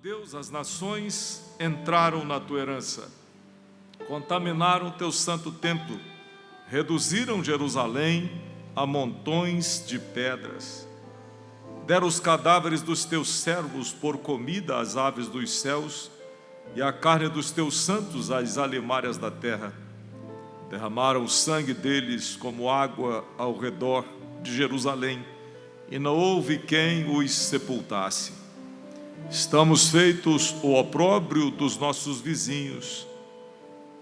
Deus, as nações entraram na tua herança, contaminaram o teu santo templo, reduziram Jerusalém a montões de pedras. Deram os cadáveres dos teus servos por comida às aves dos céus e a carne dos teus santos às alimárias da terra. Derramaram o sangue deles como água ao redor de Jerusalém, e não houve quem os sepultasse. Estamos feitos o opróbrio dos nossos vizinhos,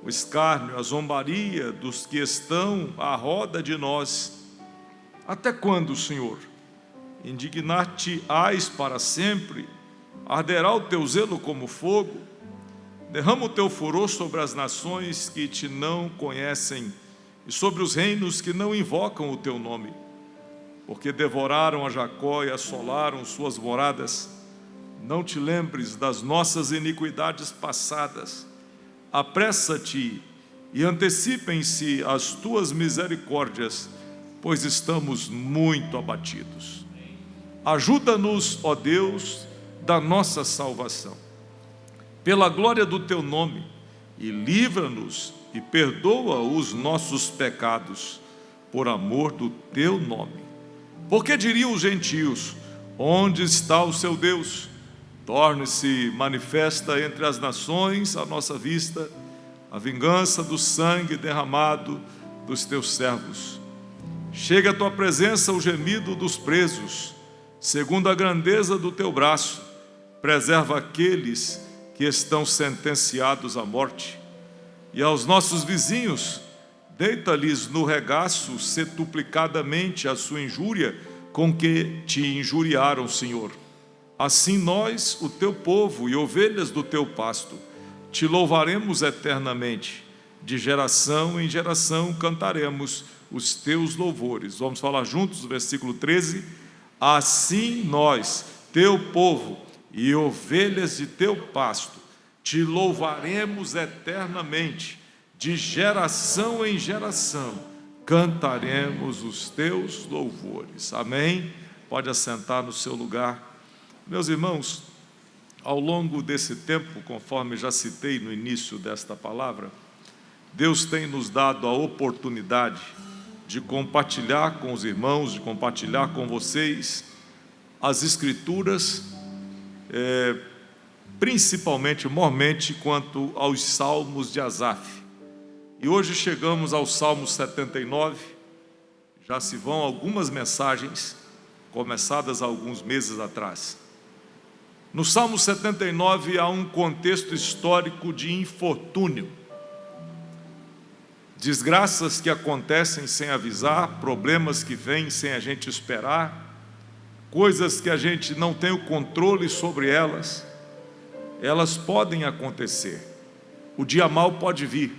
o escárnio, a zombaria dos que estão à roda de nós. Até quando, Senhor? Indignar-te-ás para sempre? Arderá o teu zelo como fogo? Derrama o teu furor sobre as nações que te não conhecem e sobre os reinos que não invocam o teu nome, porque devoraram a Jacó e assolaram suas moradas. Não te lembres das nossas iniquidades passadas. Apressa-te e antecipem-se as tuas misericórdias, pois estamos muito abatidos. Ajuda-nos, ó Deus, da nossa salvação, pela glória do teu nome, e livra-nos e perdoa os nossos pecados, por amor do teu nome. Porque diriam os gentios: onde está o seu Deus? Torne-se manifesta entre as nações à nossa vista a vingança do sangue derramado dos teus servos. Chega à tua presença o gemido dos presos, segundo a grandeza do teu braço, preserva aqueles que estão sentenciados à morte. E aos nossos vizinhos, deita-lhes no regaço setuplicadamente a sua injúria com que te injuriaram, Senhor. Assim nós, o teu povo e ovelhas do teu pasto, te louvaremos eternamente. De geração em geração cantaremos os teus louvores. Vamos falar juntos o versículo 13. Assim nós, teu povo e ovelhas de teu pasto, te louvaremos eternamente. De geração em geração cantaremos os teus louvores. Amém? Pode assentar no seu lugar. Meus irmãos, ao longo desse tempo, conforme já citei no início desta palavra, Deus tem nos dado a oportunidade de compartilhar com os irmãos, de compartilhar com vocês as Escrituras, principalmente, mormente, quanto aos Salmos de Asaf. E hoje chegamos ao Salmo 79, já se vão algumas mensagens, começadas há alguns meses atrás. No Salmo 79 há um contexto histórico de infortúnio, desgraças que acontecem sem avisar, problemas que vêm sem a gente esperar, coisas que a gente não tem o controle sobre elas. Elas podem acontecer, o dia mau pode vir,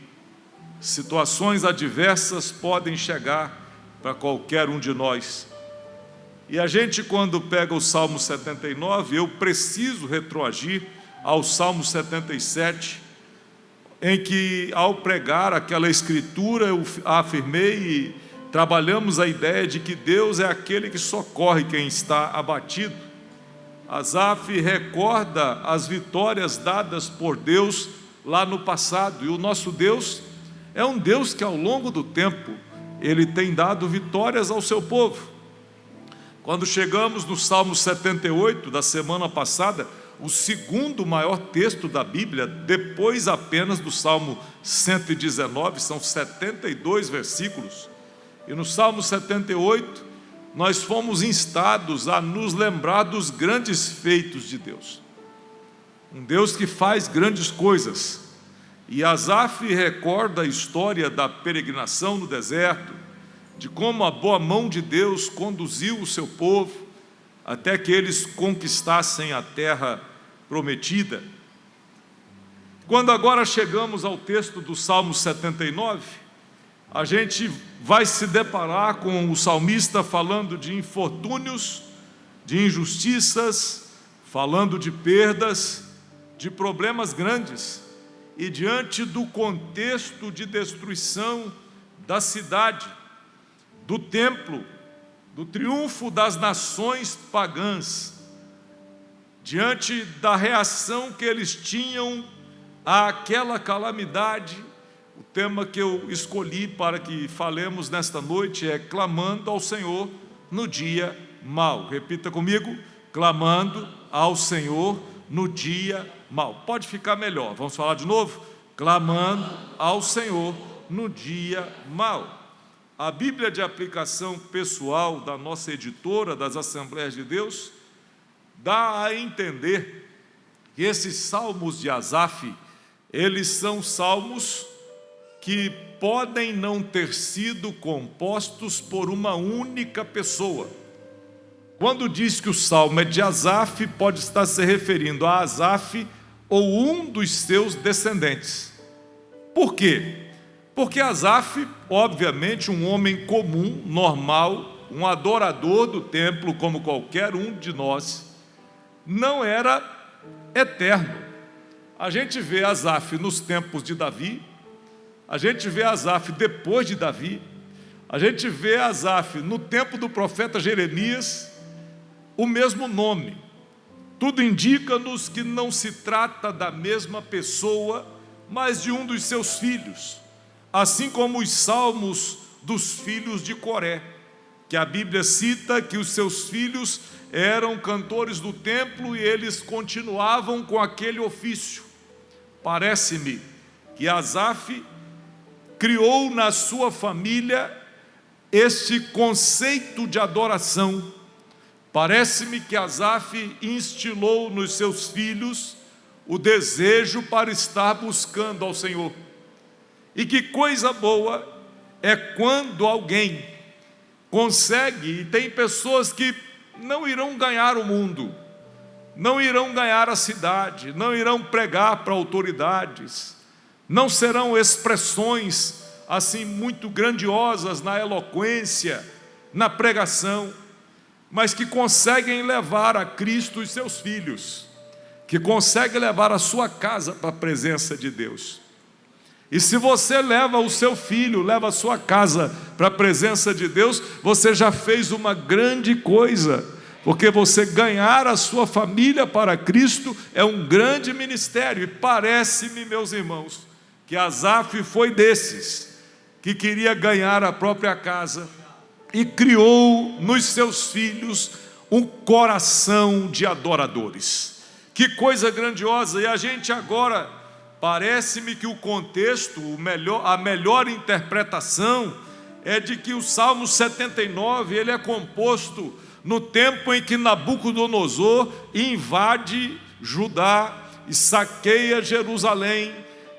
situações adversas podem chegar para qualquer um de nós. E a gente, quando pega o Salmo 79, eu preciso retroagir ao Salmo 77, em que, ao pregar aquela escritura, eu afirmei e trabalhamos a ideia de que Deus é aquele que socorre quem está abatido. Asaf recorda as vitórias dadas por Deus lá no passado, e o nosso Deus é um Deus que, ao longo do tempo, Ele tem dado vitórias ao seu povo. Quando chegamos no Salmo 78 da semana passada, o segundo maior texto da Bíblia, depois apenas do Salmo 119, são 72 versículos, e no Salmo 78 nós fomos instados a nos lembrar dos grandes feitos de Deus, um Deus que faz grandes coisas. E Asaf recorda a história da peregrinação no deserto, de como a boa mão de Deus conduziu o seu povo até que eles conquistassem a terra prometida. Quando agora chegamos ao texto do Salmo 79, a gente vai se deparar com o salmista falando de infortúnios, de injustiças, falando de perdas, de problemas grandes, e diante do contexto de destruição da cidade, do templo, do triunfo das nações pagãs, diante da reação que eles tinham àquela calamidade. O tema que eu escolhi para que falemos nesta noite é clamando ao Senhor no dia mau. Repita comigo: clamando ao Senhor no dia mau. Pode ficar melhor, vamos falar de novo? Clamando ao Senhor no dia mau. A Bíblia de aplicação pessoal da nossa editora das Assembleias de Deus dá a entender que esses salmos de Asaf, eles são salmos que podem não ter sido compostos por uma única pessoa. Quando diz que o salmo é de Asaf, pode estar se referindo a Asaf ou um dos seus descendentes. Por quê? Porque Asaf, obviamente, um homem comum, normal, um adorador do templo como qualquer um de nós, não era eterno. A gente vê Asaf nos tempos de Davi, a gente vê Asaf depois de Davi, a gente vê Asaf no tempo do profeta Jeremias, o mesmo nome. Tudo indica-nos que não se trata da mesma pessoa, mas de um dos seus filhos, assim como os salmos dos filhos de Coré, que a Bíblia cita que os seus filhos eram cantores do templo e eles continuavam com aquele ofício. Parece-me que Asaf criou na sua família este conceito de adoração. Parece-me que Asaf instilou nos seus filhos o desejo para estar buscando ao Senhor. E que coisa boa é quando alguém consegue, e tem pessoas que não irão ganhar o mundo, não irão ganhar a cidade, não irão pregar para autoridades, não serão expressões assim muito grandiosas na eloquência, na pregação, mas que conseguem levar a Cristo os seus filhos, que conseguem levar a sua casa para a presença de Deus. E se você leva o seu filho, leva a sua casa para a presença de Deus, você já fez uma grande coisa, porque você ganhar a sua família para Cristo é um grande ministério. E parece-me, meus irmãos, que Asaf foi desses que queria ganhar a própria casa e criou nos seus filhos um coração de adoradores. Que coisa grandiosa! E a gente agora, parece-me que o contexto, a melhor interpretação é de que o Salmo 79, ele é composto no tempo em que Nabucodonosor invade Judá e saqueia Jerusalém,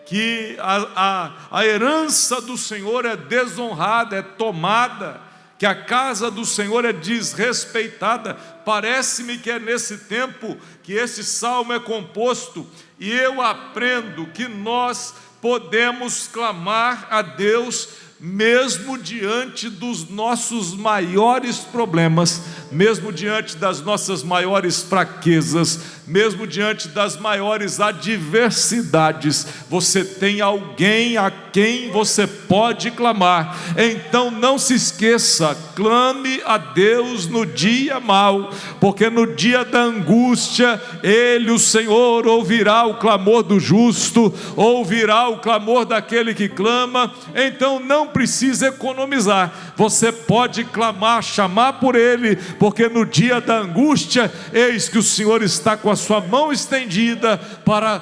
que a herança do Senhor é desonrada, é tomada, que a casa do Senhor é desrespeitada. Parece-me que é nesse tempo que esse salmo é composto, e eu aprendo que nós podemos clamar a Deus mesmo diante dos nossos maiores problemas, mesmo diante das nossas maiores fraquezas, mesmo diante das maiores adversidades. Você tem alguém a quem você pode clamar. Então não se esqueça, clame a Deus no dia mau, porque no dia da angústia Ele, o Senhor, ouvirá o clamor do justo, ouvirá o clamor daquele que clama. Então não precisa economizar, você pode clamar, chamar por Ele, porque no dia da angústia, eis que o Senhor está com a sua mão estendida para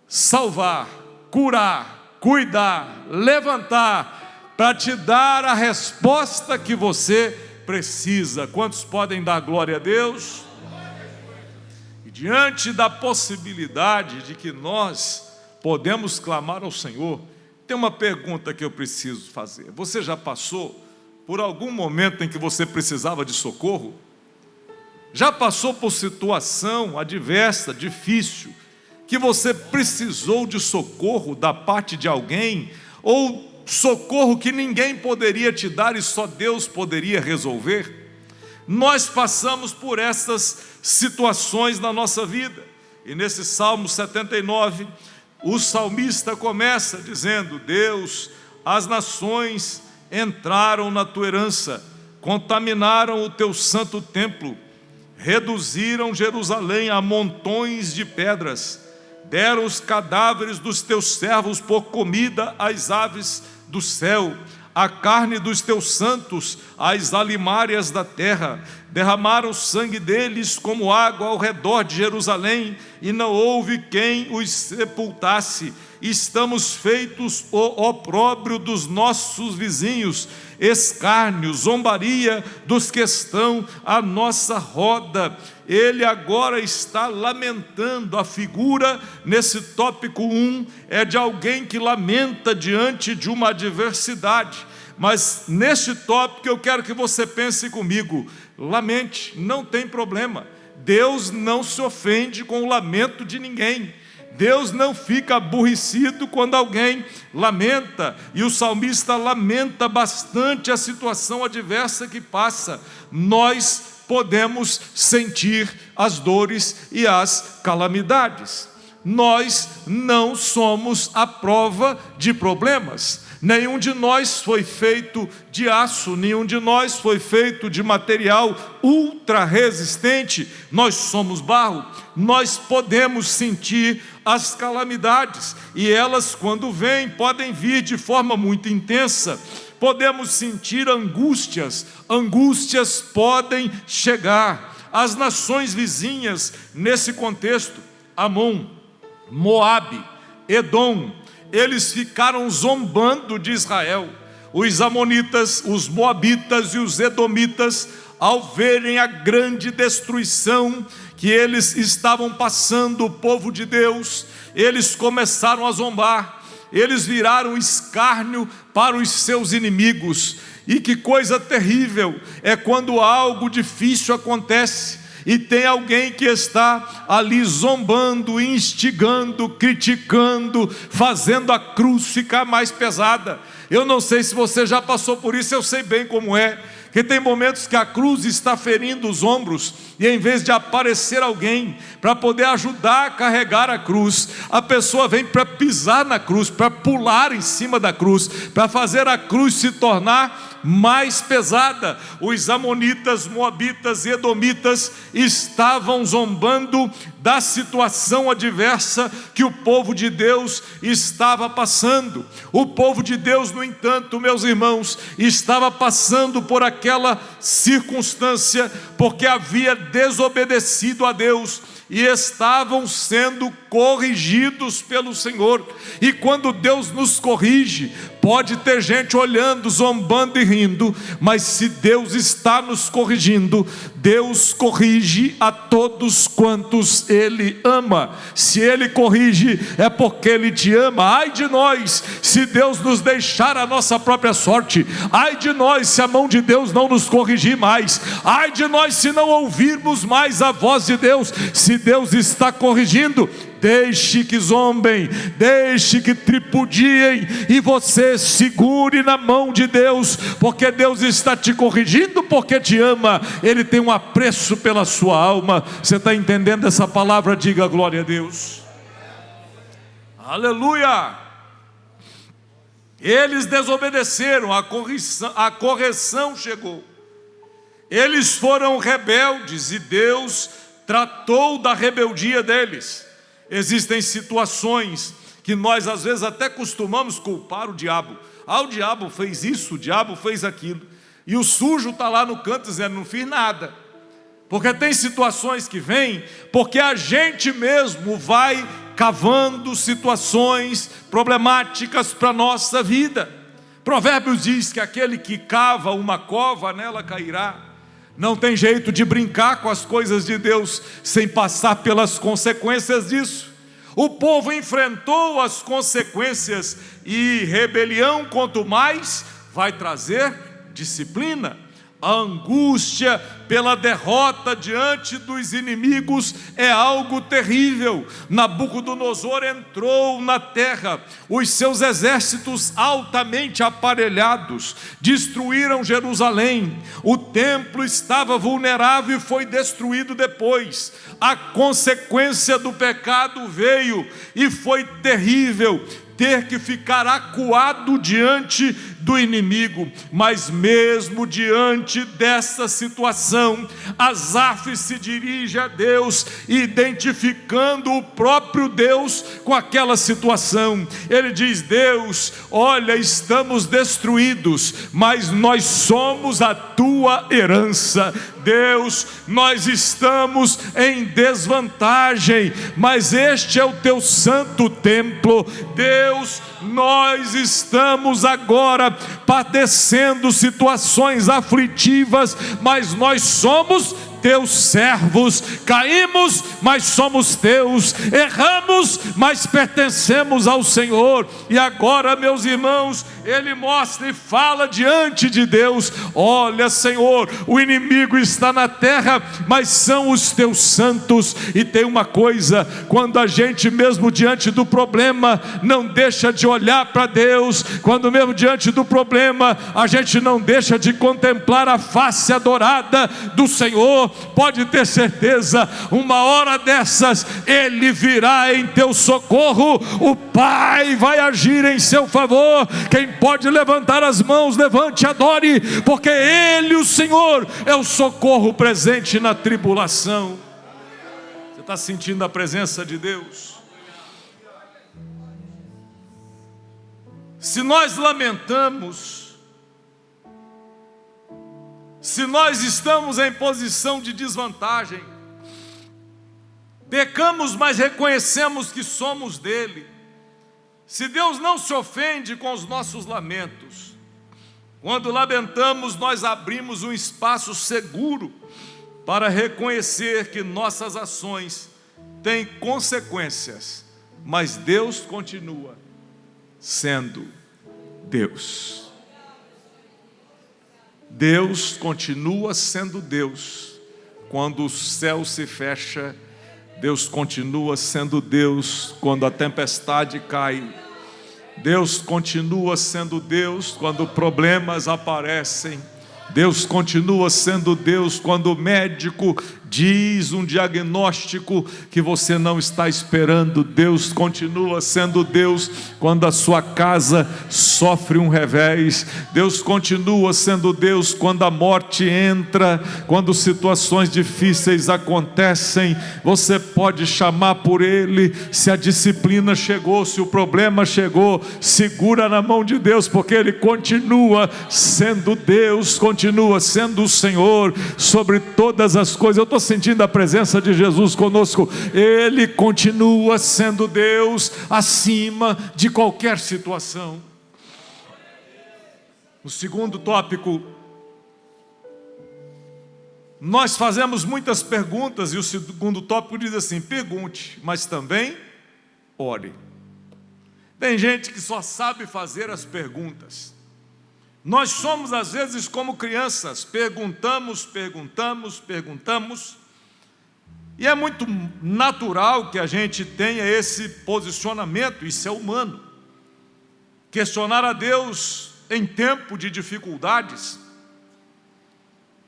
salvar, curar, cuidar, levantar, para te dar a resposta que você precisa. Quantos podem dar glória a Deus? E diante da possibilidade de que nós podemos clamar ao Senhor, tem uma pergunta que eu preciso fazer. Você já passou por algum momento em que você precisava de socorro? Já passou por situação adversa, difícil, que você precisou de socorro da parte de alguém, ou socorro que ninguém poderia te dar e só Deus poderia resolver? Nós passamos por essas situações na nossa vida, e nesse Salmo 79, o salmista começa dizendo: Deus, as nações entraram na tua herança, contaminaram o teu santo templo reduziram Jerusalém a montões de pedras, deram os cadáveres dos teus servos por comida às aves do céu, a carne dos teus santos às alimárias da terra. Derramaram o sangue deles como água ao redor de Jerusalém, e não houve quem os sepultasse. Estamos feitos o opróbrio dos nossos vizinhos, escárnio, zombaria dos que estão à nossa roda. Ele agora está lamentando. A figura nesse tópico 1 é de alguém que lamenta diante de uma adversidade. Mas neste tópico eu quero que você pense comigo. Lamente, não tem problema. Deus não se ofende com o lamento de ninguém. Deus não fica aborrecido quando alguém lamenta, e o salmista lamenta bastante a situação adversa que passa. Nós podemos sentir as dores e as calamidades. Nós não somos a prova de problemas. Nenhum de nós foi feito de aço, nenhum de nós foi feito de material ultra resistente. Nós somos barro. Nós podemos sentir as calamidades, e elas, quando vêm, podem vir de forma muito intensa. Podemos sentir angústias podem chegar. As nações vizinhas, nesse contexto, Amon, Moabe, Edom, eles ficaram zombando de Israel. Os amonitas, os moabitas e os edomitas, ao verem a grande destruição que eles estavam passando, o povo de Deus, eles começaram a zombar. Eles viraram escárnio para os seus inimigos. E que coisa terrível é quando algo difícil acontece e tem alguém que está ali zombando, instigando, criticando, fazendo a cruz ficar mais pesada. Eu não sei se você já passou por isso, eu sei bem como é. Que tem momentos que a cruz está ferindo os ombros, e em vez de aparecer alguém para poder ajudar a carregar a cruz, a pessoa vem para pisar na cruz, para pular em cima da cruz, para fazer a cruz se tornar mais pesada. Os amonitas, moabitas e edomitas estavam zombando da situação adversa que o povo de Deus estava passando. O povo de Deus, no entanto, meus irmãos, estava passando por aquela circunstância porque havia desobedecido a Deus e estavam sendo corrigidos pelo Senhor. E quando Deus nos corrige, pode ter gente olhando, zombando e rindo, mas se Deus está nos corrigindo, Deus corrige a todos quantos Ele ama. Se Ele corrige, é porque Ele te ama. Ai de nós, se Deus nos deixar a nossa própria sorte. Ai de nós, se a mão de Deus não nos corrigir mais. Ai de nós, se não ouvirmos mais a voz de Deus. Se Deus está corrigindo, deixe que zombem, deixe que tripudiem, e você segure na mão de Deus, porque Deus está te corrigindo, porque te ama. Ele tem um apreço pela sua alma. Você está entendendo essa palavra? Diga glória a Deus. Aleluia. Eles desobedeceram, a correção chegou. Eles foram rebeldes e Deus tratou da rebeldia deles. Existem situações que nós às vezes até costumamos culpar o diabo. O diabo fez isso, o diabo fez aquilo. E o sujo está lá no canto dizendo, não fiz nada. Porque tem situações que vêm, porque a gente mesmo vai cavando situações problemáticas para a nossa vida. Provérbios diz que aquele que cava uma cova, nela cairá. Não tem jeito de brincar com as coisas de Deus sem passar pelas consequências disso. O povo enfrentou as consequências, e rebelião, quanto mais, vai trazer disciplina. A angústia pela derrota diante dos inimigos é algo terrível. Nabucodonosor entrou na terra, os seus exércitos altamente aparelhados destruíram Jerusalém. O templo estava vulnerável e foi destruído depois. A consequência do pecado veio e foi terrível. Ter que ficar acuado diante do inimigo. Mas mesmo diante dessa situação, Asaf se dirige a Deus, identificando o próprio Deus com aquela situação. Ele diz: Deus, olha, estamos destruídos, mas nós somos a tua herança. Deus, nós estamos em desvantagem, mas este é o teu santo templo. Deus, nós estamos agora padecendo situações aflitivas, mas nós somos teus servos. Caímos, mas somos teus. Erramos, mas pertencemos ao Senhor. E agora, meus irmãos, ele mostra e fala diante de Deus: olha, Senhor, o inimigo está na terra, mas são os teus santos. E tem uma coisa: quando a gente mesmo diante do problema não deixa de olhar para Deus, quando mesmo diante do problema a gente não deixa de contemplar a face adorada do Senhor, pode ter certeza, uma hora dessas Ele virá em teu socorro. O Pai vai agir em seu favor. Quem pode levantar as mãos, levante e adore, porque Ele, o Senhor, é o socorro presente na tribulação. Você está sentindo a presença de Deus? Se nós lamentamos, se nós estamos em posição de desvantagem, pecamos, mas reconhecemos que somos dele, se Deus não se ofende com os nossos lamentos, quando lamentamos, nós abrimos um espaço seguro para reconhecer que nossas ações têm consequências, mas Deus continua sendo Deus. Deus continua sendo Deus. Quando o céu se fecha, Deus continua sendo Deus. Quando a tempestade cai, Deus continua sendo Deus. Quando problemas aparecem, Deus continua sendo Deus. Quando o médico diz um diagnóstico que você não está esperando, Deus continua sendo Deus. Quando a sua casa sofre um revés, Deus continua sendo Deus. Quando a morte entra, quando situações difíceis acontecem, você pode chamar por Ele. Se a disciplina chegou, se o problema chegou, segura na mão de Deus, porque Ele continua sendo Deus, continua sendo o Senhor sobre todas as coisas. Eu estou sentindo a presença de Jesus conosco. Ele continua sendo Deus acima de qualquer situação. O segundo tópico, nós fazemos muitas perguntas, e o segundo tópico diz assim: pergunte, mas também ore. Tem gente que só sabe fazer as perguntas. Nós somos às vezes como crianças, perguntamos, e é muito natural que a gente tenha esse posicionamento. Isso é humano. Questionar a Deus em tempo de dificuldades.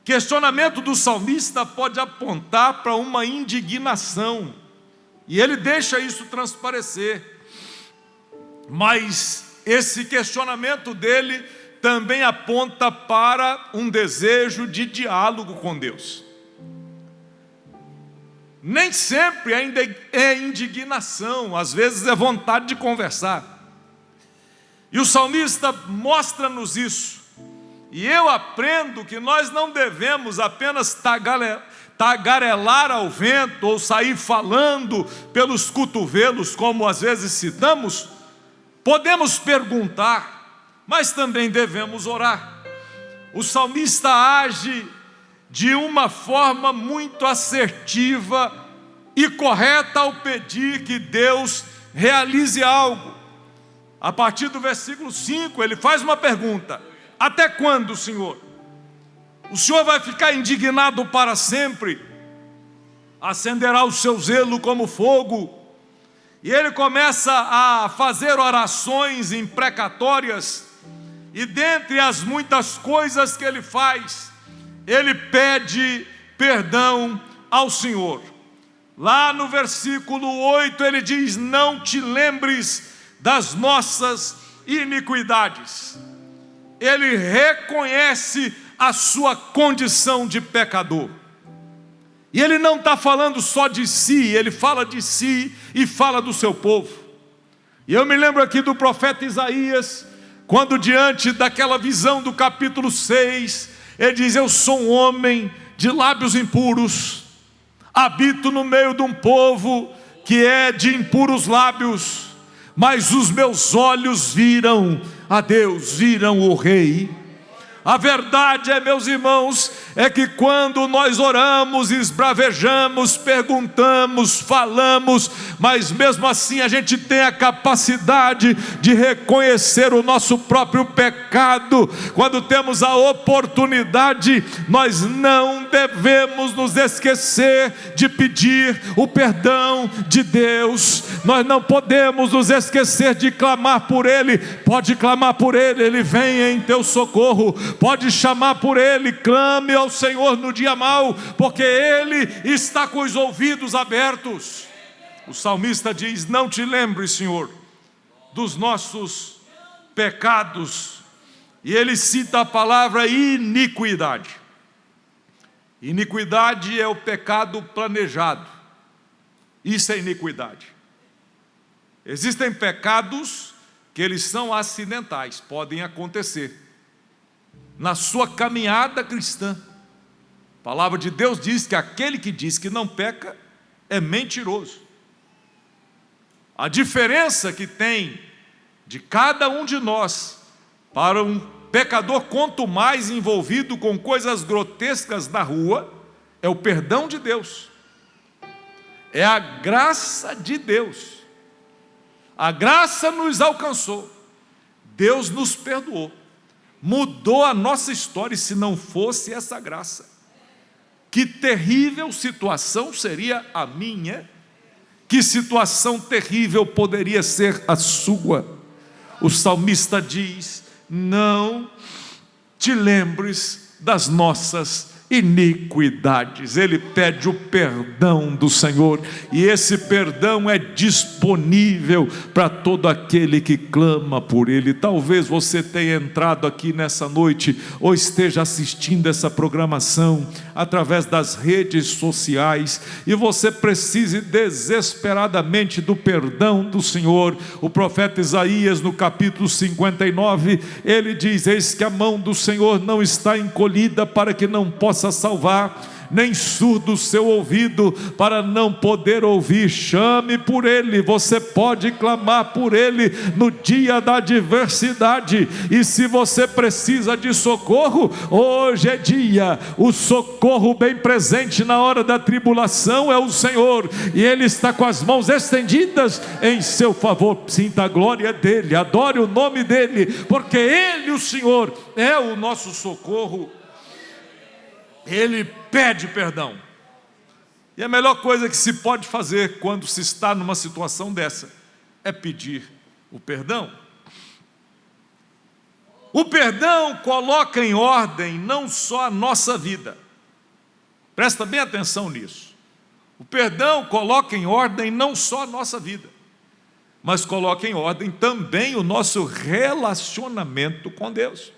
Questionamento do salmista pode apontar para uma indignação, e ele deixa isso transparecer, mas esse questionamento dele também aponta para um desejo de diálogo com Deus. Nem sempre é indignação, às vezes é vontade de conversar. E o salmista mostra-nos isso. E eu aprendo que nós não devemos apenas tagarelar ao vento ou sair falando pelos cotovelos, como às vezes citamos. Podemos perguntar, mas também devemos orar. O salmista age de uma forma muito assertiva e correta ao pedir que Deus realize algo. A partir do versículo 5, ele faz uma pergunta: até quando, Senhor? O Senhor vai ficar indignado para sempre? Acenderá o seu zelo como fogo? E ele começa a fazer orações imprecatórias, e dentre as muitas coisas que ele faz, ele pede perdão ao Senhor. Lá no versículo 8 ele diz: não te lembres das nossas iniquidades. ele reconhece a sua condição de pecador. E ele não está falando só de si, ele fala de si e fala do seu povo. E eu me lembro aqui do profeta Isaías, quando diante daquela visão do capítulo 6, ele diz: eu sou um homem de lábios impuros, habito no meio de um povo que é de impuros lábios, mas os meus olhos viram a Deus, viram o Rei. A verdade é, meus irmãos, é que quando nós oramos, esbravejamos, perguntamos, falamos, mas mesmo assim a gente tem a capacidade de reconhecer o nosso próprio pecado. Quando temos a oportunidade, nós não devemos nos esquecer de pedir o perdão de Deus. Nós não podemos nos esquecer de clamar por Ele. Pode clamar por Ele, Ele vem em teu socorro. Pode chamar por Ele, clame ao Senhor no dia mau, porque Ele está com os ouvidos abertos. O salmista diz: não te lembres, Senhor, dos nossos pecados. E ele cita a palavra iniquidade. Iniquidade é o pecado planejado. Isso é iniquidade. Existem pecados que eles são acidentais, podem acontecer na sua caminhada cristã. A palavra de Deus diz que aquele que diz que não peca é mentiroso. A diferença que tem de cada um de nós para um pecador, quanto mais envolvido com coisas grotescas na rua, é o perdão de Deus, é a graça de Deus. A graça nos alcançou, Deus nos perdoou, mudou a nossa história. E se não fosse essa graça, que terrível situação seria a minha, que situação terrível poderia ser a sua. O salmista diz: não te lembres das nossas iniquidades. Ele pede o perdão do Senhor, e esse perdão é disponível para todo aquele que clama por Ele. Talvez você tenha entrado aqui nessa noite, ou esteja assistindo essa programação através das redes sociais, e você precise desesperadamente do perdão do Senhor. O profeta Isaías, no capítulo 59, ele diz: eis que a mão do Senhor não está encolhida para que não possa salvar, nem surdo o seu ouvido para não poder ouvir. Chame por Ele, você pode clamar por Ele no dia da adversidade. E se você precisa de socorro, hoje é dia. O socorro bem presente na hora da tribulação é o Senhor, e Ele está com as mãos estendidas em seu favor. Sinta a glória dEle, adore o nome dEle, porque Ele, o Senhor, é o nosso socorro. Ele pede perdão. E a melhor coisa que se pode fazer quando se está numa situação dessa é pedir o perdão. O perdão coloca em ordem não só a nossa vida. Presta bem atenção nisso. O perdão coloca em ordem não só a nossa vida, mas coloca em ordem também o nosso relacionamento com Deus.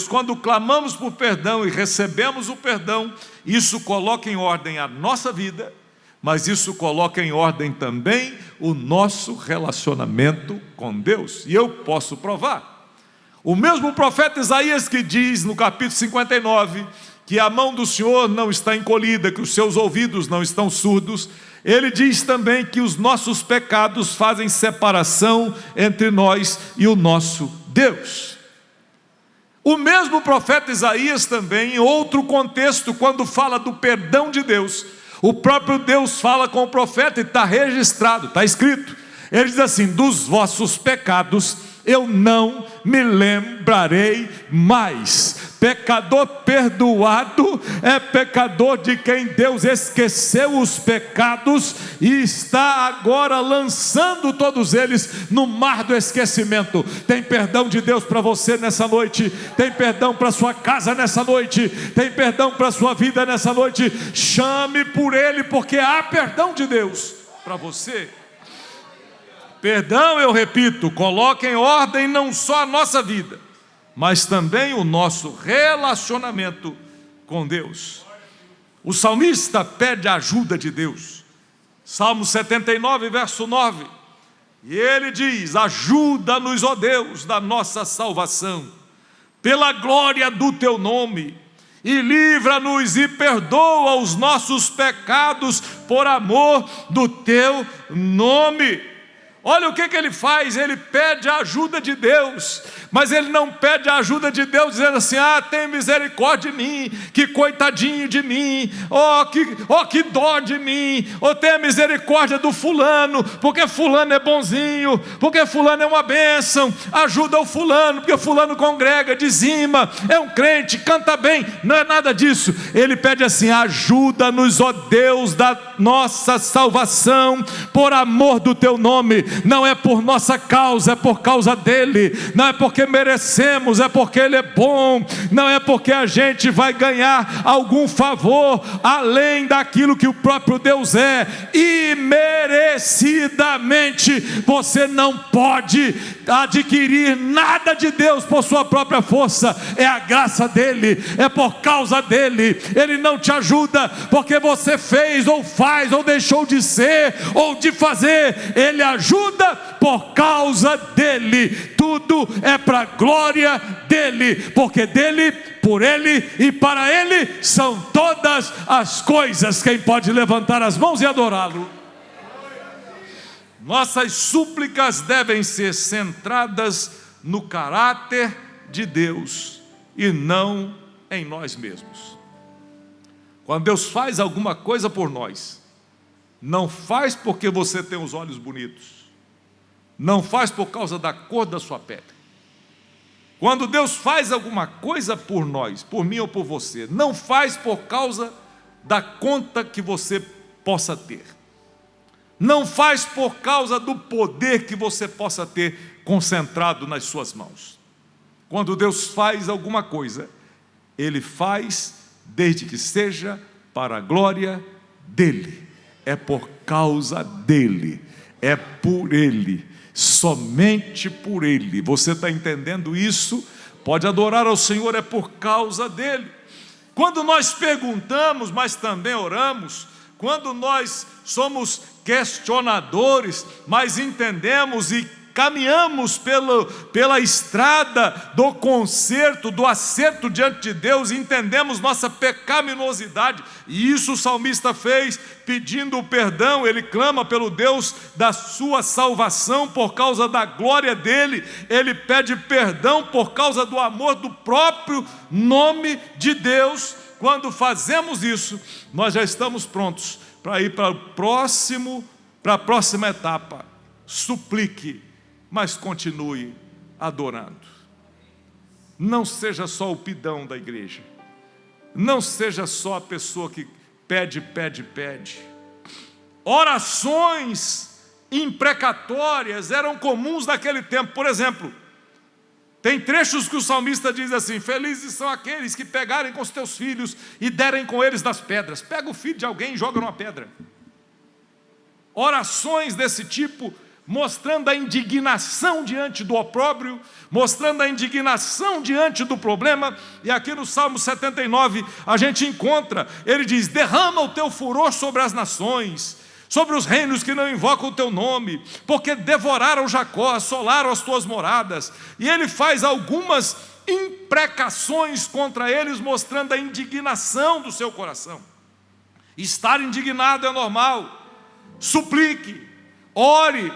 Quando clamamos por perdão e recebemos o perdão, isso coloca em ordem a nossa vida, mas isso coloca em ordem também o nosso relacionamento com Deus. E eu posso provar. O mesmo profeta Isaías que diz no capítulo 59, que a mão do Senhor não está encolhida, que os seus ouvidos não estão surdos, ele diz também que os nossos pecados fazem separação entre nós e o nosso Deus. O mesmo profeta Isaías também, em outro contexto, quando fala do perdão de Deus, o próprio Deus fala com o profeta, e está registrado, está escrito. Ele diz assim: dos vossos pecados eu não me lembrarei mais. Pecador perdoado é pecador de quem Deus esqueceu os pecados e está agora lançando todos eles no mar do esquecimento. Tem perdão de Deus para você nessa noite, tem perdão para sua casa nessa noite, tem perdão para sua vida nessa noite. Chame por Ele, porque há perdão de Deus para você. Perdão, eu repito, coloca em ordem não só a nossa vida, mas também o nosso relacionamento com Deus. O salmista pede a ajuda de Deus. Salmo 79, verso 9. E ele diz: ajuda-nos, ó Deus, da nossa salvação, pela glória do teu nome, e livra-nos e perdoa os nossos pecados por amor do teu nome. Olha o que ele faz, ele pede a ajuda de Deus, mas ele não pede a ajuda de Deus dizendo assim: tem misericórdia de mim, que coitadinho de mim, que dó de mim, tenha misericórdia do fulano, porque fulano é bonzinho, porque fulano é uma bênção, ajuda o fulano, porque fulano congrega, dizima, é um crente, canta bem. Não é nada disso. Ele pede assim: ajuda-nos, ó Deus da nossa salvação, por amor do teu nome. Não é por nossa causa, é por causa dele. Não é porque merecemos, é porque ele é bom. Não é porque a gente vai ganhar algum favor além daquilo que o próprio Deus é. Imerecidamente você não pode adquirir nada de Deus por sua própria força. É a graça dele, é por causa dele. Ele não te ajuda porque você fez ou faz ou deixou de ser ou de fazer. Ele ajuda por causa dele. Tudo é para a glória dele, porque dele, por ele e para ele são todas as coisas. Quem pode levantar as mãos e adorá-lo? Nossas súplicas devem ser centradas no caráter de Deus e não em nós mesmos. Quando Deus faz alguma coisa por nós, não faz porque você tem os olhos bonitos, não faz por causa da cor da sua pele. Quando Deus faz alguma coisa por nós, por mim ou por você, não faz por causa da conta que você possa ter, não faz por causa do poder que você possa ter concentrado nas suas mãos. Quando Deus faz alguma coisa, Ele faz desde que seja para a glória dEle. É por causa dEle, é por Ele, somente por Ele. Você está entendendo isso? Pode adorar ao Senhor, é por causa dEle. Quando nós perguntamos, mas também oramos, quando nós somos questionadores, mas entendemos e caminhamos pela estrada do conserto, do acerto diante de Deus, e entendemos nossa pecaminosidade, e isso o salmista fez, pedindo o perdão. Ele clama pelo Deus da sua salvação, por causa da glória dele. Ele pede perdão por causa do amor do próprio nome de Deus. Quando fazemos isso, nós já estamos prontos para ir para a próxima etapa. Suplique, mas continue adorando. Não seja só o pidão da igreja, não seja só a pessoa que pede. Orações imprecatórias eram comuns naquele tempo. Por exemplo, tem trechos que o salmista diz assim: felizes são aqueles que pegarem com os teus filhos e derem com eles nas pedras. Pega o filho de alguém e joga numa pedra. Orações desse tipo, mostrando a indignação diante do opróbrio, mostrando a indignação diante do problema. E aqui no Salmo 79 a gente encontra, ele diz: derrama o teu furor sobre as nações, sobre os reinos que não invocam o teu nome, porque devoraram Jacó, assolaram as tuas moradas. E ele faz algumas imprecações contra eles, mostrando a indignação do seu coração. Estar indignado é normal. Suplique, ore,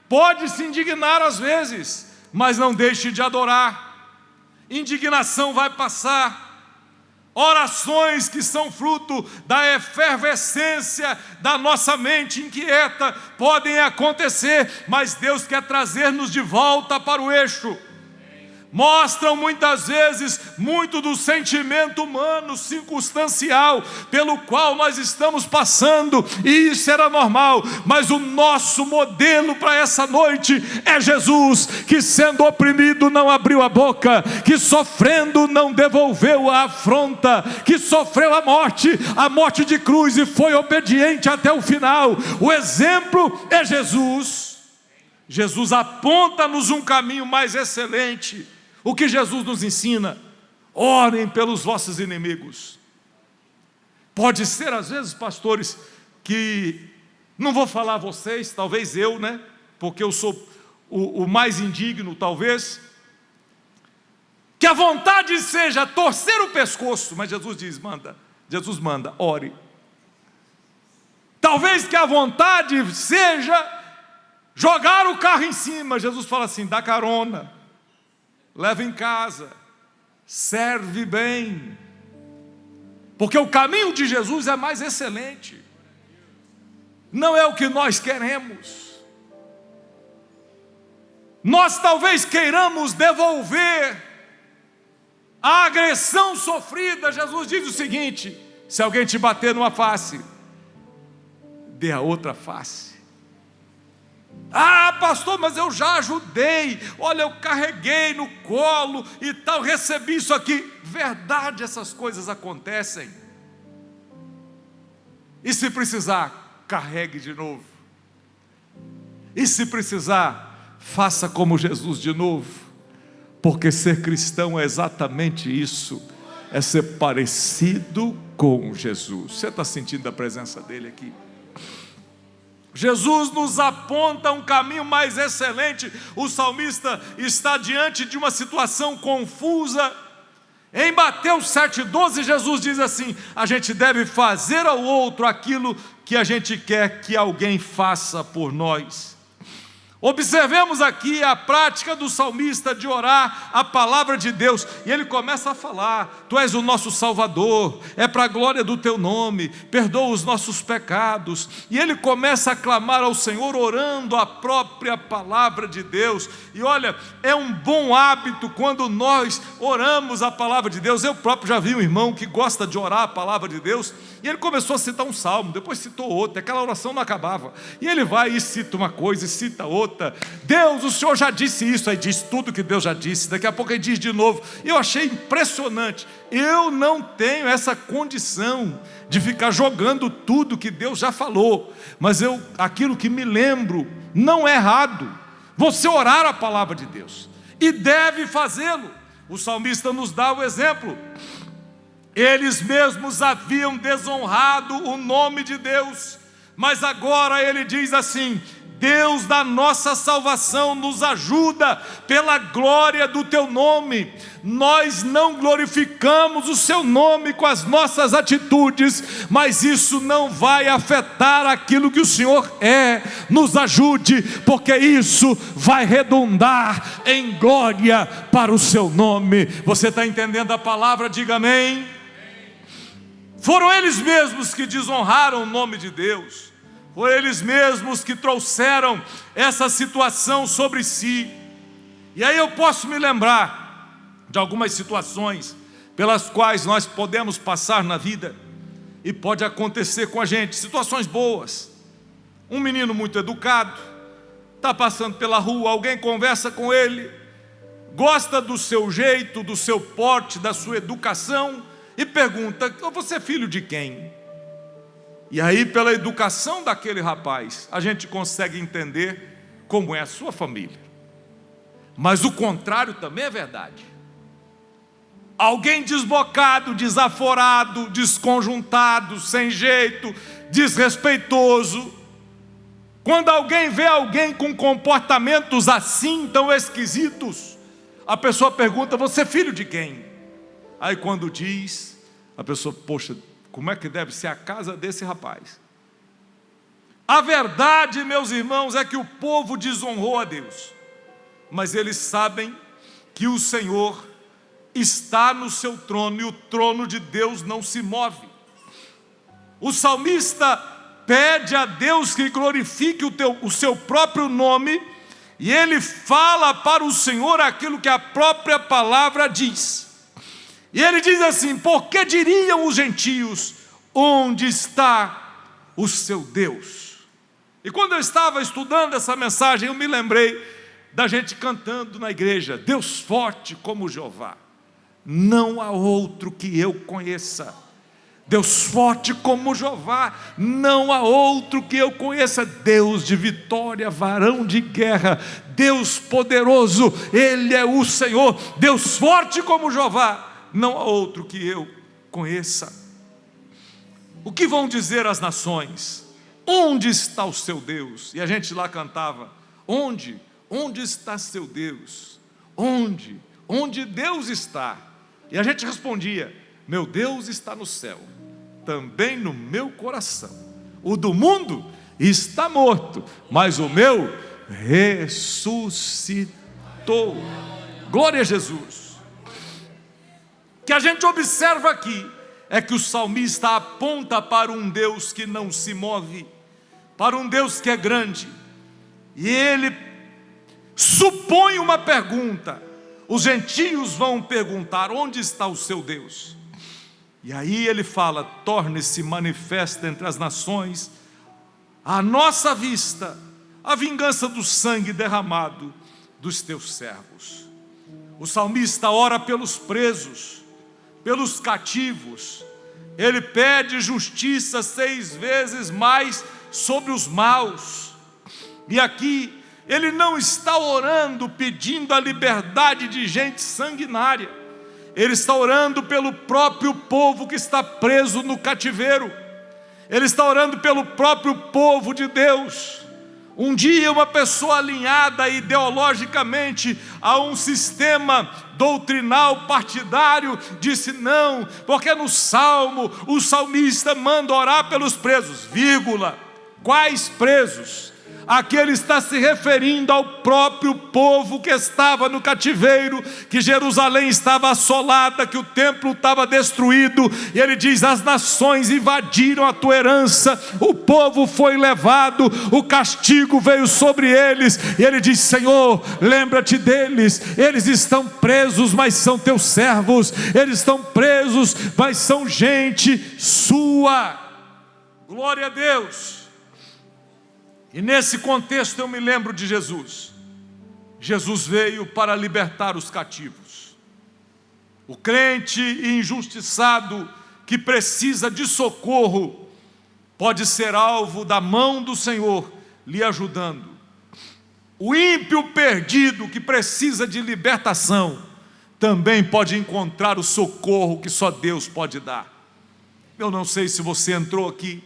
pode se indignar às vezes, mas não deixe de adorar. Indignação vai passar. Orações que são fruto da efervescência da nossa mente inquieta podem acontecer, mas Deus quer trazer-nos de volta para o eixo. Mostram muitas vezes muito do sentimento humano circunstancial pelo qual nós estamos passando, e isso era normal, mas o nosso modelo para essa noite é Jesus, que sendo oprimido não abriu a boca, que sofrendo não devolveu a afronta, que sofreu a morte de cruz, e foi obediente até o final. O exemplo é Jesus. Jesus aponta-nos um caminho mais excelente. O que Jesus nos ensina? Orem pelos vossos inimigos. Pode ser, às vezes, pastores, que não vou falar a vocês, talvez eu, né? Porque eu sou o mais indigno, talvez, que a vontade seja torcer o pescoço, mas Jesus manda, ore. Talvez que a vontade seja jogar o carro em cima, Jesus fala assim, dá carona, leva em casa, serve bem, porque o caminho de Jesus é mais excelente, não é o que nós queremos. Nós talvez queiramos devolver a agressão sofrida. Jesus diz o seguinte: se alguém te bater numa face, dê a outra face. Ah, pastor, mas eu já ajudei, olha, eu carreguei no colo e tal, recebi isso aqui. Verdade, essas coisas acontecem. E se precisar, carregue de novo. E se precisar, faça como Jesus de novo. Porque ser cristão é exatamente isso, é ser parecido com Jesus. Você está sentindo a presença dele aqui? Jesus nos aponta um caminho mais excelente. O salmista está diante de uma situação confusa. Em Mateus 7,12, Jesus diz assim: a gente deve fazer ao outro aquilo que a gente quer que alguém faça por nós. Observemos aqui a prática do salmista de orar a palavra de Deus, e ele começa a falar: tu és o nosso Salvador, é para a glória do teu nome, perdoa os nossos pecados. E ele começa a clamar ao Senhor, orando a própria palavra de Deus. E olha, é um bom hábito quando nós oramos a palavra de Deus. Eu próprio já vi um irmão que gosta de orar a palavra de Deus, e ele começou a citar um salmo, depois citou outro, aquela oração não acabava, e ele vai e cita uma coisa e cita outra. Deus, o Senhor já disse isso, aí diz tudo que Deus já disse, daqui a pouco ele diz de novo. Eu achei impressionante. Eu não tenho essa condição de ficar jogando tudo que Deus já falou, mas aquilo que me lembro, não é errado você orar a palavra de Deus, e deve fazê-lo. O salmista nos dá o exemplo. Eles mesmos haviam desonrado o nome de Deus, mas agora ele diz assim: Deus da nossa salvação nos ajuda pela glória do teu nome. Nós não glorificamos o seu nome com as nossas atitudes, mas isso não vai afetar aquilo que o Senhor é. Nos ajude, porque isso vai redundar em glória para o seu nome. Você está entendendo a palavra? Diga amém. Foram eles mesmos que desonraram o nome de Deus. Foram eles mesmos que trouxeram essa situação sobre si. E aí eu posso me lembrar de algumas situações pelas quais nós podemos passar na vida, e pode acontecer com a gente, situações boas. Um menino muito educado, está passando pela rua, alguém conversa com ele, gosta do seu jeito, do seu porte, da sua educação, e pergunta: você é filho de quem? E aí, pela educação daquele rapaz, a gente consegue entender como é a sua família. Mas o contrário também é verdade. Alguém desbocado, desaforado, desconjuntado, sem jeito, desrespeitoso, quando alguém vê alguém com comportamentos assim tão esquisitos, a pessoa pergunta: você é filho de quem? Aí quando diz, a pessoa: poxa, como é que deve ser a casa desse rapaz? A verdade, meus irmãos, é que o povo desonrou a Deus, mas eles sabem que o Senhor está no seu trono, e o trono de Deus não se move. O salmista pede a Deus que glorifique o seu próprio nome, e ele fala para o Senhor aquilo que a própria palavra diz. E ele diz assim: por que diriam os gentios, onde está o seu Deus? E quando eu estava estudando essa mensagem, eu me lembrei da gente cantando na igreja: Deus forte como Jeová, não há outro que eu conheça. Deus forte como Jeová, não há outro que eu conheça. Deus de vitória, varão de guerra, Deus poderoso, Ele é o Senhor. Deus forte como Jeová, não há outro que eu conheça. O que vão dizer as nações? Onde está o seu Deus? E a gente lá cantava: onde? Onde está seu Deus? Onde? Onde Deus está? E a gente respondia: meu Deus está no céu, também no meu coração. O do mundo está morto, mas o meu ressuscitou. Glória a Jesus. O que a gente observa aqui é que o salmista aponta para um Deus que não se move, para um Deus que é grande, e ele supõe uma pergunta. Os gentios vão perguntar: onde está o seu Deus? E aí ele fala: torne-se manifesta entre as nações, à nossa vista, a vingança do sangue derramado dos teus servos. O salmista ora pelos presos, pelos cativos. Ele pede justiça 6 vezes mais sobre os maus. E aqui ele não está orando pedindo a liberdade de gente sanguinária. Ele está orando pelo próprio povo que está preso no cativeiro. Ele está orando pelo próprio povo de Deus. Um dia uma pessoa alinhada ideologicamente a um sistema doutrinal partidário disse: não, porque no Salmo o salmista manda orar pelos presos, vírgula. Quais presos? Aqui ele está se referindo ao próprio povo que estava no cativeiro, que Jerusalém estava assolada, que o templo estava destruído, e ele diz: as nações invadiram a tua herança, o povo foi levado, o castigo veio sobre eles, e ele diz: Senhor, lembra-te deles, eles estão presos, mas são teus servos, eles estão presos, mas são gente sua. Glória a Deus. E nesse contexto eu me lembro de Jesus. Jesus veio para libertar os cativos. O crente injustiçado que precisa de socorro pode ser alvo da mão do Senhor lhe ajudando. O ímpio perdido que precisa de libertação também pode encontrar o socorro que só Deus pode dar. Eu não sei se você entrou aqui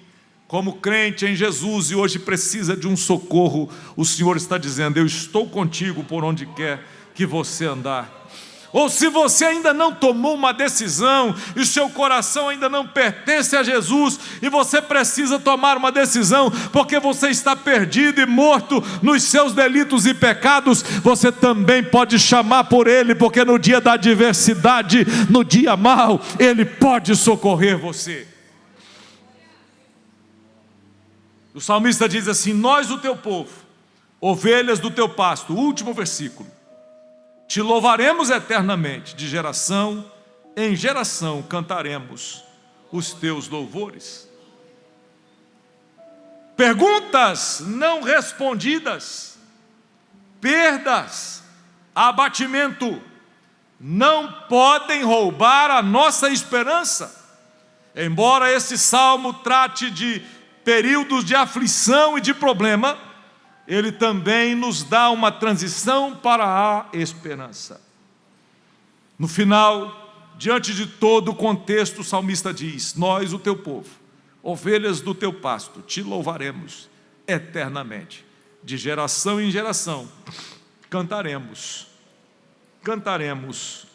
como crente em Jesus e hoje precisa de um socorro. O Senhor está dizendo: eu estou contigo por onde quer que você andar. Ou se você ainda não tomou uma decisão e seu coração ainda não pertence a Jesus e você precisa tomar uma decisão porque você está perdido e morto nos seus delitos e pecados, você também pode chamar por Ele, porque no dia da adversidade, no dia mau, Ele pode socorrer você. O salmista diz assim: nós, o teu povo, ovelhas do teu pasto, último versículo, te louvaremos eternamente, de geração em geração cantaremos os teus louvores. Perguntas não respondidas, perdas, abatimento, não podem roubar a nossa esperança. Embora esse salmo trate de períodos de aflição e de problema, ele também nos dá uma transição para a esperança. No final, diante de todo o contexto, o salmista diz: nós, o teu povo, ovelhas do teu pasto, te louvaremos eternamente, de geração em geração cantaremos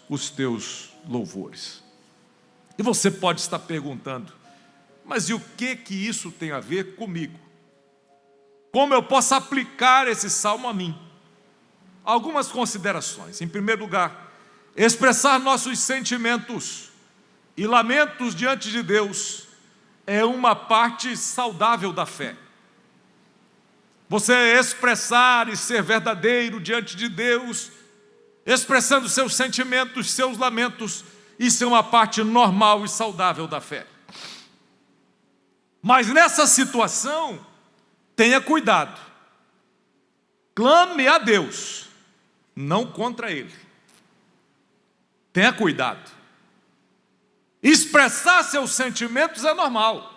os teus louvores. E você pode estar perguntando: mas e o que isso tem a ver comigo? Como eu posso aplicar esse salmo a mim? Algumas considerações. Em primeiro lugar, expressar nossos sentimentos e lamentos diante de Deus é uma parte saudável da fé. Você expressar e ser verdadeiro diante de Deus, expressando seus sentimentos, seus lamentos, isso é uma parte normal e saudável da fé. Mas nessa situação, tenha cuidado. Clame a Deus, não contra Ele. Tenha cuidado. Expressar seus sentimentos é normal,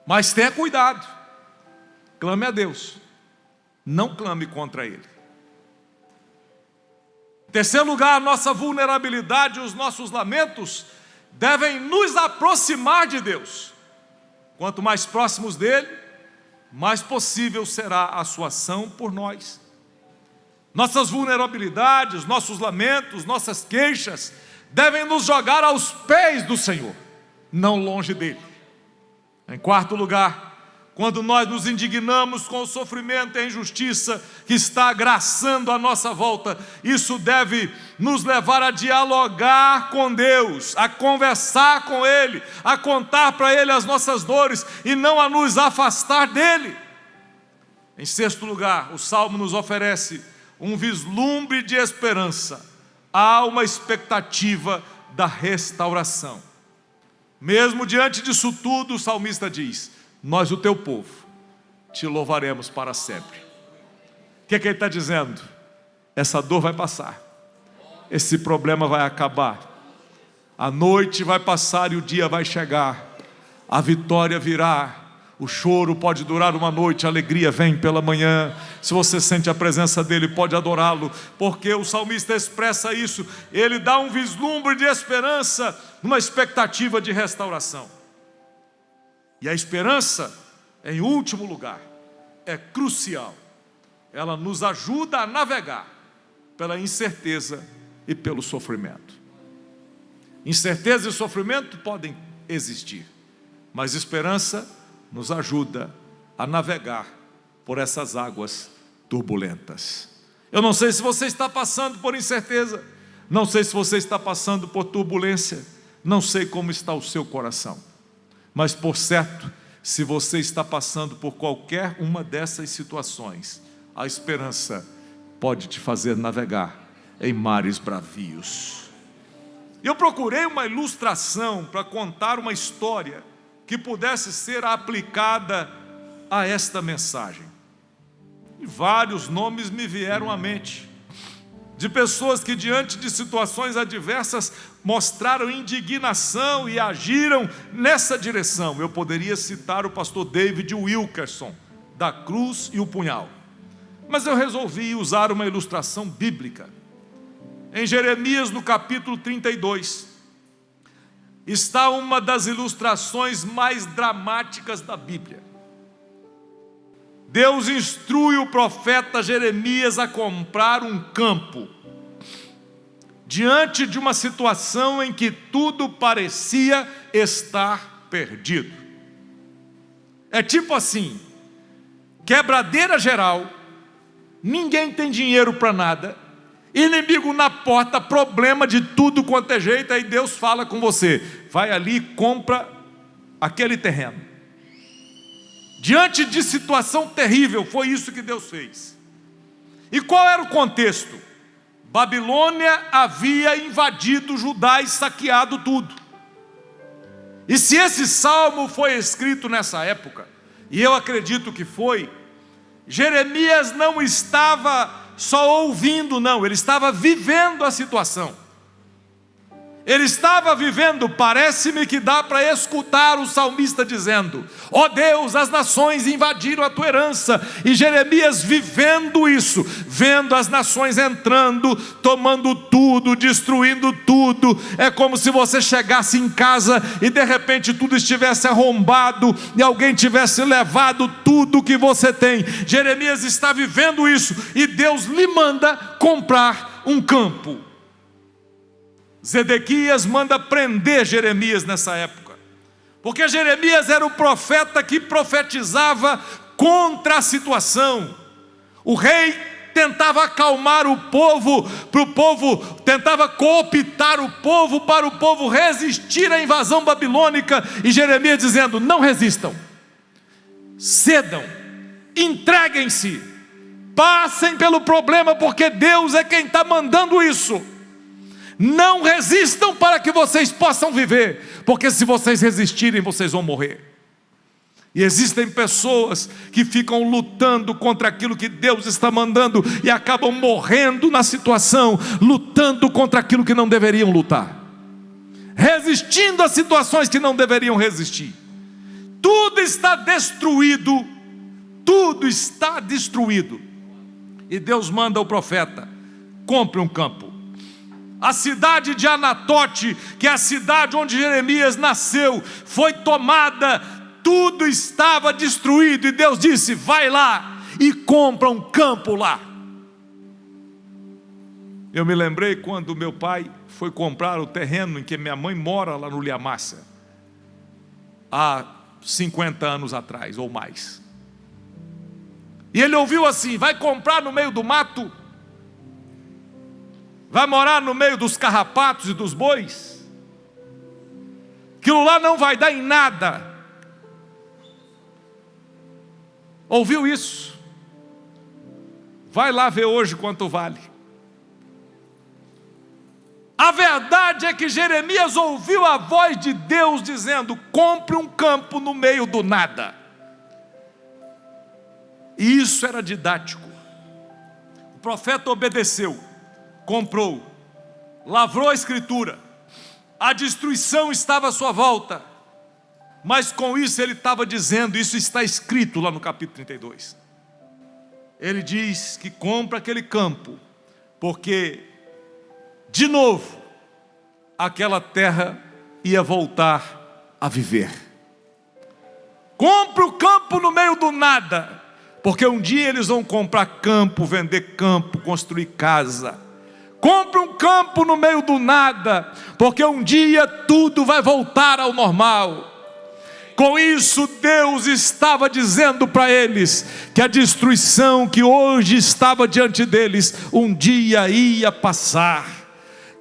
mas tenha cuidado. Clame a Deus, não clame contra Ele. Em terceiro lugar, a nossa vulnerabilidade e os nossos lamentos devem nos aproximar de Deus. Quanto mais próximos dEle, mais possível será a sua ação por nós. Nossas vulnerabilidades, nossos lamentos, nossas queixas devem nos jogar aos pés do Senhor, não longe dEle. Em quarto lugar, quando nós nos indignamos com o sofrimento e a injustiça que está agraçando à nossa volta, isso deve nos levar a dialogar com Deus, a conversar com Ele, a contar para Ele as nossas dores e não a nos afastar dEle. Em sexto lugar, o Salmo nos oferece um vislumbre de esperança. Há uma expectativa da restauração. Mesmo diante disso tudo, o salmista diz: nós, o teu povo, te louvaremos para sempre. O que ele está dizendo? Essa dor vai passar, esse problema vai acabar, a noite vai passar e o dia vai chegar, a vitória virá. O choro pode durar uma noite, a alegria vem pela manhã. Se você sente a presença dEle, pode adorá-lo, porque o salmista expressa isso. Ele dá um vislumbre de esperança, uma expectativa de restauração. E a esperança, em último lugar, é crucial. Ela nos ajuda a navegar pela incerteza e pelo sofrimento. Incerteza e sofrimento podem existir, mas esperança nos ajuda a navegar por essas águas turbulentas. Eu não sei se você está passando por incerteza, não sei se você está passando por turbulência, não sei como está o seu coração, mas por certo, se você está passando por qualquer uma dessas situações, a esperança pode te fazer navegar em mares bravios. Eu procurei uma ilustração para contar uma história que pudesse ser aplicada a esta mensagem. E vários nomes me vieram à mente, de pessoas que diante de situações adversas mostraram indignação e agiram nessa direção. Eu poderia citar o pastor David Wilkerson, da cruz e o punhal, mas eu resolvi usar uma ilustração bíblica. Em Jeremias, no capítulo 32, está uma das ilustrações mais dramáticas da Bíblia. Deus instrui o profeta Jeremias a comprar um campo, diante de uma situação em que tudo parecia estar perdido. É tipo assim, quebradeira geral, ninguém tem dinheiro para nada, inimigo na porta, problema de tudo quanto é jeito. Aí Deus fala com você: vai ali e compra aquele terreno. Diante de situação terrível, foi isso que Deus fez. E qual era o contexto? Babilônia havia invadido Judá e saqueado tudo. E se esse salmo foi escrito nessa época, e eu acredito que foi, Jeremias não estava só ouvindo, não, ele estava vivendo a situação. Ele estava vivendo, parece-me que dá para escutar o salmista dizendo: ó Deus, as nações invadiram a tua herança. E Jeremias vivendo isso, vendo as nações entrando, tomando tudo, destruindo tudo. É como se você chegasse em casa e de repente tudo estivesse arrombado e alguém tivesse levado tudo que você tem. Jeremias está vivendo isso e Deus lhe manda comprar um campo. Zedequias manda prender Jeremias nessa época, porque Jeremias era o profeta que profetizava contra a situação. O rei tentava acalmar o povo, tentava cooptar o povo para o povo resistir à invasão babilônica, e Jeremias dizendo: não resistam, cedam, entreguem-se, passem pelo problema, porque Deus é quem está mandando isso. Não resistam para que vocês possam viver, porque se vocês resistirem, vocês vão morrer. E existem pessoas que ficam lutando contra aquilo que Deus está mandando e acabam morrendo na situação, lutando contra aquilo que não deveriam lutar. resistindo a situações que não deveriam resistir. Tudo está destruído, tudo está destruído. E Deus manda o profeta: compre um campo. A cidade de Anatote, que é a cidade onde Jeremias nasceu, foi tomada, tudo estava destruído, e Deus disse: vai lá e compra um campo lá. Eu me lembrei quando meu pai foi comprar o terreno em que minha mãe mora lá no Liamácia, há 50 anos atrás ou mais. E ele ouviu assim: vai comprar no meio do mato? Vai morar no meio dos carrapatos e dos bois? Aquilo lá não vai dar em nada. Ouviu isso? Vai lá ver hoje quanto vale. A verdade é que Jeremias ouviu a voz de Deus dizendo: compre um campo no meio do nada. E isso era didático. O profeta obedeceu, comprou, lavrou a escritura. A destruição estava à sua volta, mas com isso ele estava dizendo, isso está escrito lá no capítulo 32. Ele diz que compra aquele campo, porque de novo aquela terra ia voltar a viver. Compre o campo no meio do nada, porque um dia eles vão comprar campo, vender campo, construir casa. Compre um campo no meio do nada, porque um dia tudo vai voltar ao normal. Com isso, Deus estava dizendo para eles que a destruição que hoje estava diante deles, um dia ia passar.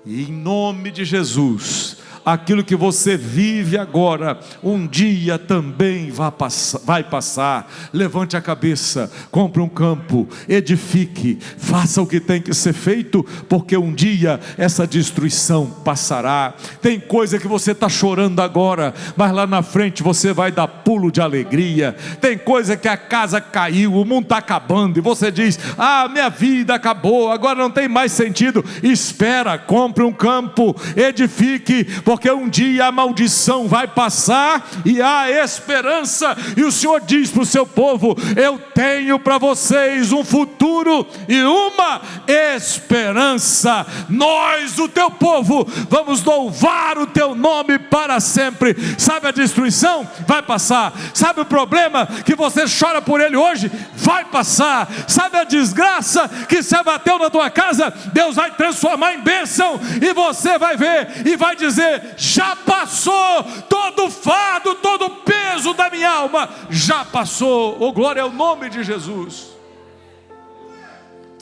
E em nome de Jesus, aquilo que você vive agora, um dia também vai passar. Levante a cabeça, compre um campo, edifique, faça o que tem que ser feito, porque um dia essa destruição passará. Tem coisa que você está chorando agora, mas lá na frente você vai dar pulo de alegria. Tem coisa que a casa caiu, o mundo está acabando, e você diz: ah, minha vida acabou, agora não tem mais sentido. Espera, compre um campo, edifique, porque um dia a maldição vai passar e há esperança. E o Senhor diz para o seu povo: eu tenho para vocês um futuro e uma esperança. Nós, o teu povo, vamos louvar o teu nome para sempre. Sabe a destruição? Vai passar. Sabe o problema que você chora por ele hoje? Vai passar. Sabe a desgraça que se abateu na tua casa? Deus vai transformar em bênção, e você vai ver e vai dizer: já passou, todo o fardo, todo o peso da minha alma já passou. Oh, glória ao nome de Jesus.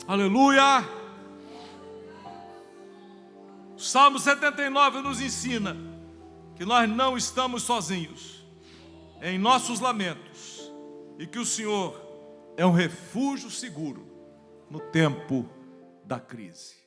Aleluia. O Salmo 79 nos ensina que nós não estamos sozinhos em nossos lamentos, e que o Senhor é um refúgio seguro no tempo da crise.